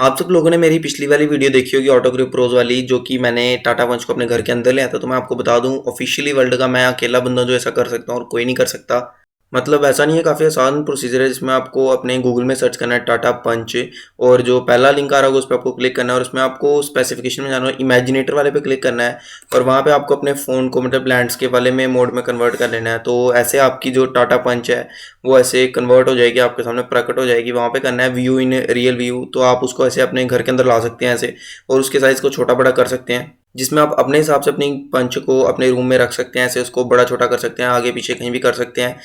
आप सब लोगों ने मेरी पिछली वाली वीडियो देखी होगी ऑटो ग्रिप प्रोज वाली, जो कि मैंने टाटा पंच को अपने घर के अंदर लिया था। तो मैं आपको बता दूं, ऑफिशियली वर्ल्ड का मैं अकेला बंदा जो ऐसा कर सकता हूँ और कोई नहीं कर सकता। मतलब ऐसा नहीं है, काफ़ी आसान प्रोसीजर है, जिसमें आपको अपने गूगल में सर्च करना है टाटा पंच, और जो पहला लिंक आ रहा होगा उस पर आपको क्लिक करना है और उसमें आपको स्पेसिफिकेशन में जाना है, इमेजिनेटर वाले पे क्लिक करना है और वहाँ पे आपको अपने फ़ोन को मतलब लैंडस्केप वाले में मोड में कन्वर्ट कर लेना है। तो ऐसे आपकी जो टाटा पंच है वो ऐसे कन्वर्ट हो जाएगी, आपके सामने प्रकट हो जाएगी। वहाँ पे करना है व्यू इन रियल व्यू, तो आप उसको ऐसे अपने घर के अंदर ला सकते हैं ऐसे, और उसके साइज़ को छोटा बड़ा कर सकते हैं, जिसमें आप अपने हिसाब से अपनी पंच को अपने रूम में रख सकते हैं। ऐसे उसको बड़ा छोटा कर सकते हैं, आगे पीछे कहीं भी कर सकते हैं।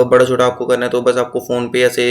बड़ा छोटा आपको करना है तो बस आपको फ़ोन पे ऐसे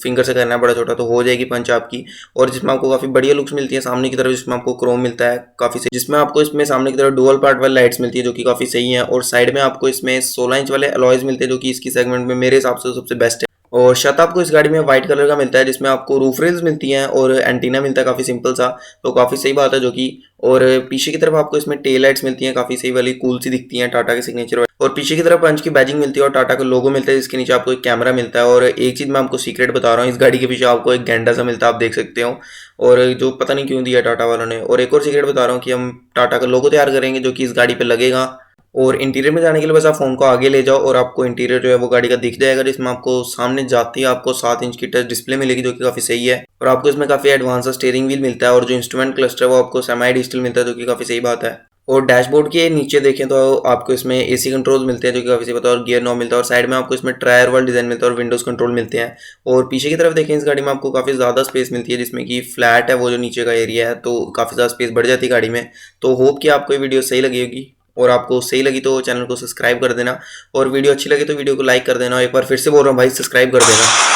फिंगर से करना है, बड़ा छोटा तो हो जाएगी पंच आपकी। और जिसमें आपको काफ़ी बढ़िया लुक्स मिलती है सामने की तरफ, जिसमें आपको क्रोम मिलता है काफ़ी सही, जिसमें आपको इसमें सामने की तरफ डुअल पार्ट वाली लाइट्स मिलती है जो कि काफ़ी सही है, और साइड में आपको इसमें 16 इंच वाले अलॉयज मिलते हैं जो कि इसकी सेगमेंट में मेरे हिसाब से सबसे बेस्ट है। और छत आपको इस गाड़ी में वाइट कलर का मिलता है, जिसमें आपको रूफ रेल्स मिलती हैं और एंटीना मिलता है काफ़ी सिंपल सा, तो काफ़ी सही बात है जो कि। और पीछे की तरफ आपको इसमें टेल लाइट्स मिलती हैं, काफ़ी सही वाली कूल सी दिखती हैं, टाटा के सिग्नेचर। और पीछे की तरफ पंच की बैजिंग मिलती है और टाटा का लोगो मिलता है, जिसके नीचे आपको एक कैमरा मिलता है। और एक चीज़ मैं आपको सीक्रेट बता रहा हूँ, इस गाड़ी के पीछे आपको एक गैंडा सा मिलता है, आप देख सकते हो, और जो पता नहीं क्यों दिया टाटा वालों ने। और एक और सीक्रेट बता रहा हूँ कि हम टाटा का लोगो तैयार करेंगे जो कि इस गाड़ी पे लगेगा। और इंटीरियर में जाने के लिए बस आप फ़ोन को आगे ले जाओ और आपको इंटीरियर जो है वो गाड़ी का दिख जाएगा, जिसमें आपको सामने जाते ही आपको 7 इंच की टच डिस्प्ले मिलेगी जो कि काफ़ी सही है। और आपको इसमें काफ़ी एडवांस स्टीयरिंग व्हील मिलता है, और जो इंस्ट्रूमेंट क्लस्टर है वो आपको सेमी डिजिटल मिलता है जो कि काफ़ी सही बात है। और डैशबोर्ड के नीचे देखें तो आपको इसमें एसी कंट्रोल्स मिलते हैं जो कि काफ़ी सही बात है, और गियर नॉब मिलता है, और साइड में आपको इसमें टायर वाल डिज़ाइन मिलता है और विंडोज़ कंट्रोल मिलते हैं। और पीछे की तरफ देखें, इस गाड़ी में आपको काफ़ी ज़्यादा स्पेस मिलती है, जिसमें कि फ्लैट है वो जो नीचे का एरिया है, तो काफ़ी ज़्यादा स्पेस बढ़ जाती है गाड़ी में। तो होप कि आपको ये वीडियो सही लगी होगी, और आपको सही लगी तो चैनल को सब्सक्राइब कर देना, और वीडियो अच्छी लगी तो वीडियो को लाइक कर देना। और एक बार फिर से बोल रहा हूँ भाई, सब्सक्राइब कर देना।